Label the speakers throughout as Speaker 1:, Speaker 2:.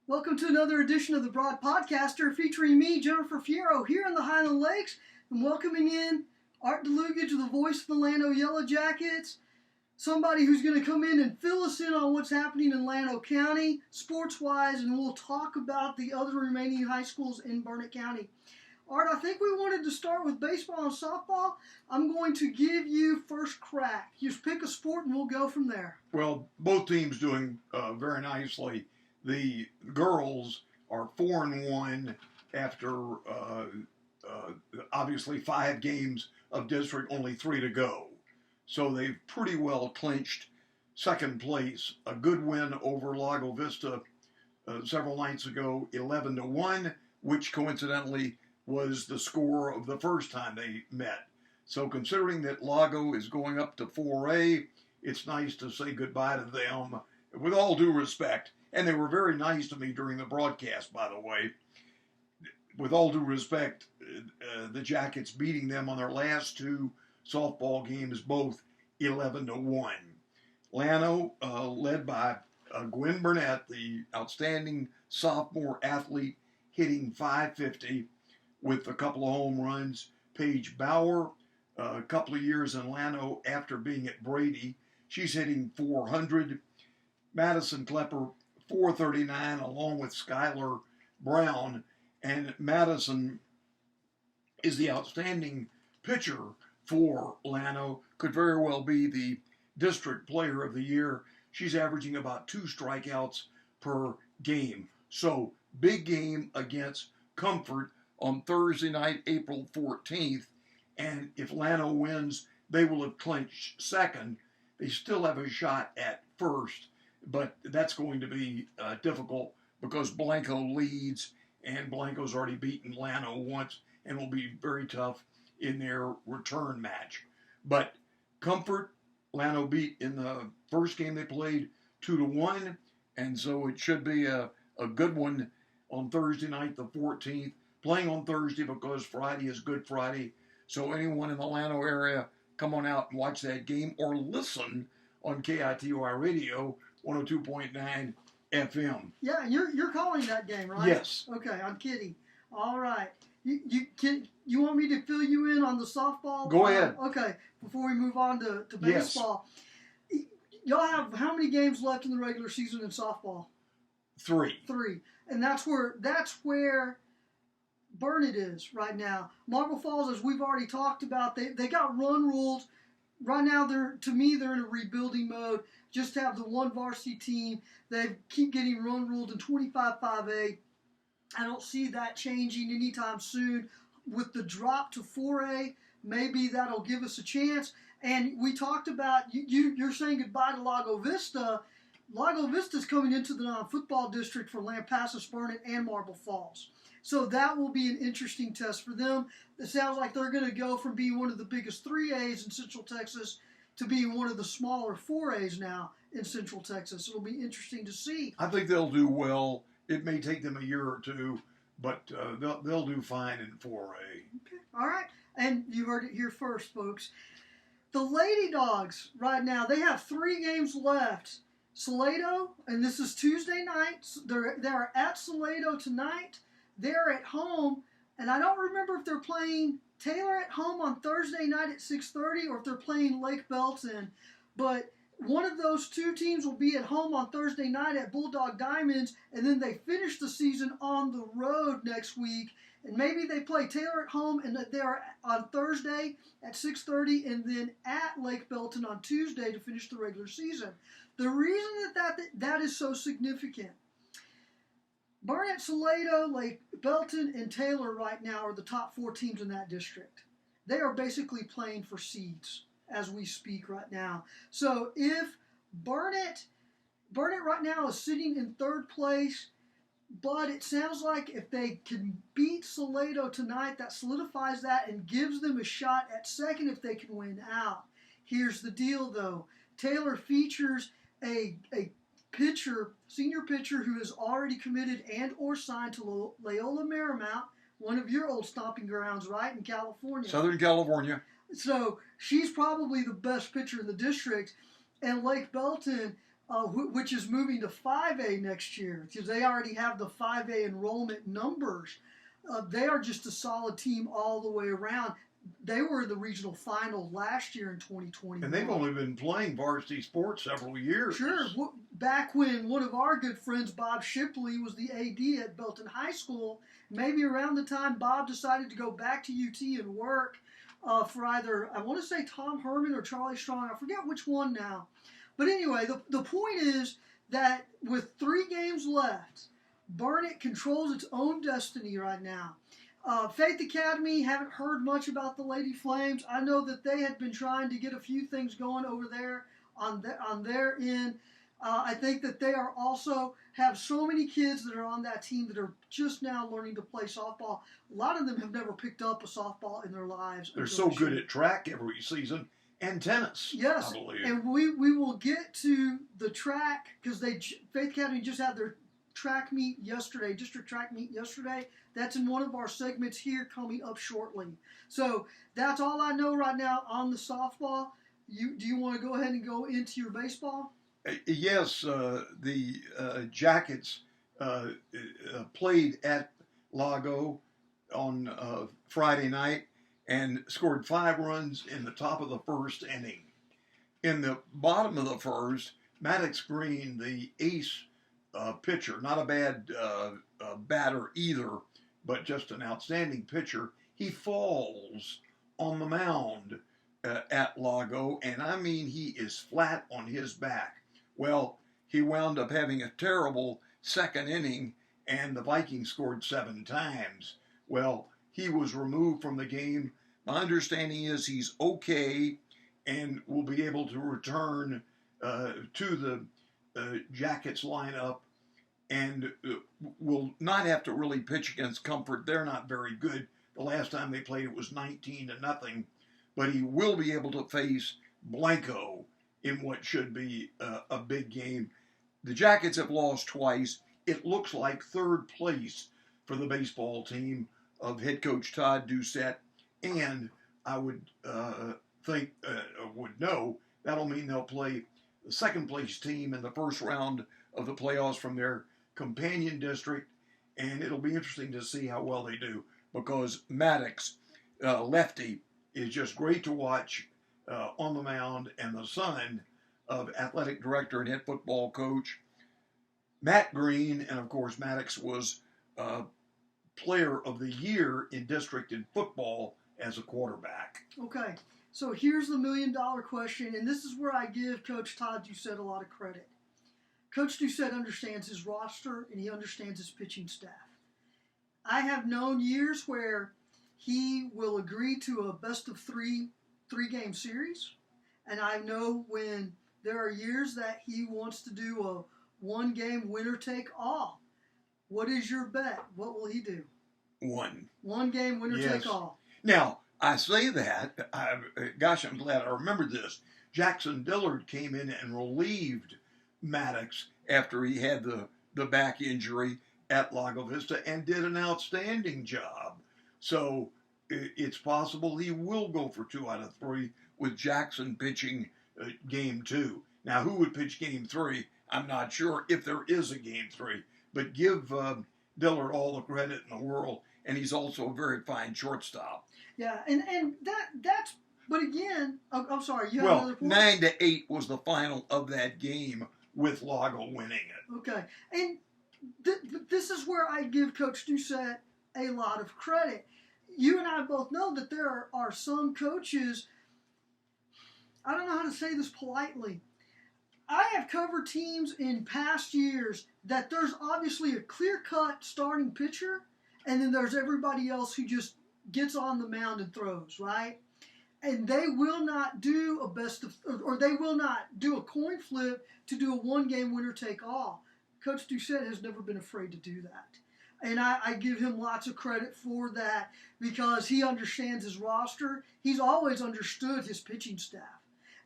Speaker 1: Welcome to another edition of the Broad Podcaster featuring me, Jennifer Fierro, here in the Highland Lakes, and welcoming in Art Dlugach, the voice of the Llano Yellow Jackets, somebody who's going to come in and fill us in on what's happening in Llano County, sports-wise, and we'll talk about the other remaining high schools in Burnett County. Art, I think we wanted to start with baseball and softball. I'm going to give you first crack. Just pick a sport and we'll go from there.
Speaker 2: Well, both teams doing very nicely. The girls are 4-1 after obviously 5 games of district, only 3 to go. So they've pretty well clinched second place. A good win over Lago Vista several nights ago, 11-1, which coincidentally was the score of the first time they met. So considering that Lago is going up to 4A, it's nice to say goodbye to them with all due respect. And they were very nice to me during the broadcast, by the way. With all due respect, the Jackets beating them on their last 2 softball games, both 11-1. Llano, led by Gwen Burnett, the outstanding sophomore athlete, hitting .550 with a couple of home runs. Paige Bauer, a couple of years in Llano after being at Brady, she's hitting .400. Madison Klepper, .439, along with Skylar Brown. And Madison is the outstanding pitcher for Llano, could very well be the district player of the year. She's averaging about 2 strikeouts per game. So, big game against Comfort on Thursday night, April 14th. And if Llano wins, they will have clinched second. They still have a shot at first, but that's going to be difficult because Blanco leads, and Blanco's already beaten Llano once and will be very tough in their return match. But Comfort, Llano beat in the first game they played 2-1, and so it should be a good one on Thursday night, the 14th. Playing on Thursday because Friday is Good Friday. So anyone in the Llano area, come on out and watch that game or listen on KITY Radio 102.9 FM.
Speaker 1: Yeah, you're calling that game, right?
Speaker 2: Yes.
Speaker 1: Okay, I'm kidding. All right. You want me to fill you in on the softball?
Speaker 2: Go ahead.
Speaker 1: Okay, before we move on to baseball. Yes. Y'all have how many games left in the regular season in softball?
Speaker 2: 3.
Speaker 1: 3. And that's where Burnett is right now. Marble Falls, as we've already talked about, they got run rules. Right now, they're in a rebuilding mode. Just have the one varsity team. They keep getting run ruled in 25-5A. I don't see that changing anytime soon. With the drop to 4A, maybe that'll give us a chance. And we talked about, you're saying goodbye to Lago Vista. Lago Vista's coming into the non-football district for Lampasas, Burnett, and Marble Falls. So that will be an interesting test for them. It sounds like they're going to go from being one of the biggest 3As in Central Texas to being one of the smaller 4As now in Central Texas. It'll be interesting to see.
Speaker 2: I think they'll do well. It may take them a year or two, but they'll do fine in 4A.
Speaker 1: Okay. All right. And you heard it here first, folks. The Lady Dogs right now, they have 3 games left. Salado, and this is Tuesday night. They're at Salado tonight. They're at home, and I don't remember if they're playing Taylor at home on Thursday night at 6:30 or if they're playing Lake Belton. But one of those 2 teams will be at home on Thursday night at Bulldog Diamonds, and then they finish the season on the road next week. And maybe they play Taylor at home, and they're on Thursday at 6:30, and then at Lake Belton on Tuesday to finish the regular season. The reason that is so significant, Burnett, Salado, Lake Belton, and Taylor right now are the top 4 teams in that district. They are basically playing for seeds as we speak right now. So if Burnett right now is sitting in 3rd place, but it sounds like if they can beat Salado tonight, that solidifies that and gives them a shot at 2nd if they can win out. Here's the deal, though. Taylor features a senior pitcher who is already committed and or signed to Loyola Marymount, one of your old stomping grounds, right, in California.
Speaker 2: Southern California.
Speaker 1: So she's probably the best pitcher in the district. And Lake Belton, which is moving to 5A next year because they already have the 5A enrollment numbers. They are just a solid team all the way around. They were in the regional final last year in 2020.
Speaker 2: And they've only been playing varsity sports several years.
Speaker 1: Sure. Back when one of our good friends, Bob Shipley, was the AD at Belton High School, maybe around the time Bob decided to go back to UT and work for either, I want to say Tom Herman or Charlie Strong. I forget which one now. But anyway, the point is that with 3 games left, Barnet controls its own destiny right now. Faith Academy, haven't heard much about the Lady Flames. I know that they had been trying to get a few things going over there on their end. I think that they are also have so many kids that are on that team that are just now learning to play softball. A lot of them have never picked up a softball in their lives.
Speaker 2: They're so good at track every season and tennis.
Speaker 1: Yes,
Speaker 2: I believe.
Speaker 1: And we will get to the track because Faith Academy just had their track meet yesterday, district track meet yesterday. That's in one of our segments here coming up shortly. So that's all I know right now on the softball. Do you want to go ahead and go into your baseball?
Speaker 2: Yes, the Jackets played at Lago on Friday night and scored 5 runs in the top of the first inning. In the bottom of the first, Maddox Green, the ace pitcher, not a bad batter either, but just an outstanding pitcher, he falls on the mound at Lago, and I mean he is flat on his back. Well, he wound up having a terrible second inning, and the Vikings scored 7 times. Well, he was removed from the game. My understanding is he's okay and will be able to return to the Jackets lineup and will not have to really pitch against Comfort. They're not very good. The last time they played, it was 19-0. But he will be able to face Blanco in what should be a big game. The Jackets have lost twice. It looks like 3rd place for the baseball team of head coach Todd Doucette. And I would know that'll mean they'll play the 2nd place team in the first round of the playoffs from their companion district. And it'll be interesting to see how well they do because Maddox, lefty, is just great to watch on the mound, and the son of athletic director and head football coach Matt Green, and of course Maddox was player of the year in district in football as a quarterback.
Speaker 1: Okay, so here's the $1 million question, and this is where I give Coach Todd Doucette a lot of credit. Coach Doucette understands his roster and he understands his pitching staff. I have known years where he will agree to a best of 3 game series, and I know when there are years that he wants to do a 1 game winner take all. What is your bet? What will he do?
Speaker 2: 1
Speaker 1: game winner take all.
Speaker 2: Now, I say that, I'm glad I remembered this. Jackson Dillard came in and relieved Maddox after he had the back injury at Lago Vista and did an outstanding job. So it's possible he will go for 2 out of 3 with Jackson pitching game 2. Now, who would pitch game 3? I'm not sure if there is a game 3, but give Dillard all the credit in the world, and he's also a very fine shortstop.
Speaker 1: Yeah, and that's. But again, I'm sorry. You have another point?
Speaker 2: 9-8 was the final of that game with Lago winning it.
Speaker 1: Okay, and this is where I give Coach Doucette a lot of credit. You and I both know that there are some coaches. I don't know how to say this politely. I have covered teams in past years that there's obviously a clear-cut starting pitcher, and then there's everybody else who just gets on the mound and throws, right? And they will not do they will not do a coin flip to do a 1 game winner take all. Coach Doucette has never been afraid to do that. And I give him lots of credit for that because he understands his roster. He's always understood his pitching staff.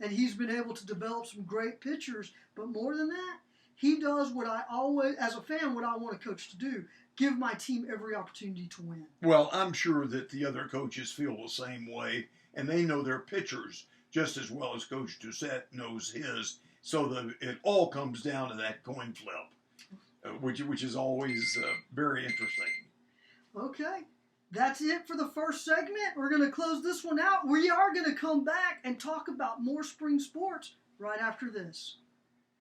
Speaker 1: And he's been able to develop some great pitchers. But more than that, he does what I always, as a fan, what I want a coach to do. Give my team every opportunity to win.
Speaker 2: Well, I'm sure that the other coaches feel the same way. And they know their pitchers just as well as Coach Doucette knows his. So it all comes down to that coin flip, which is always very interesting.
Speaker 1: Okay. That's it for the first segment. We're going to close this one out. We are going to come back and talk about more spring sports right after this.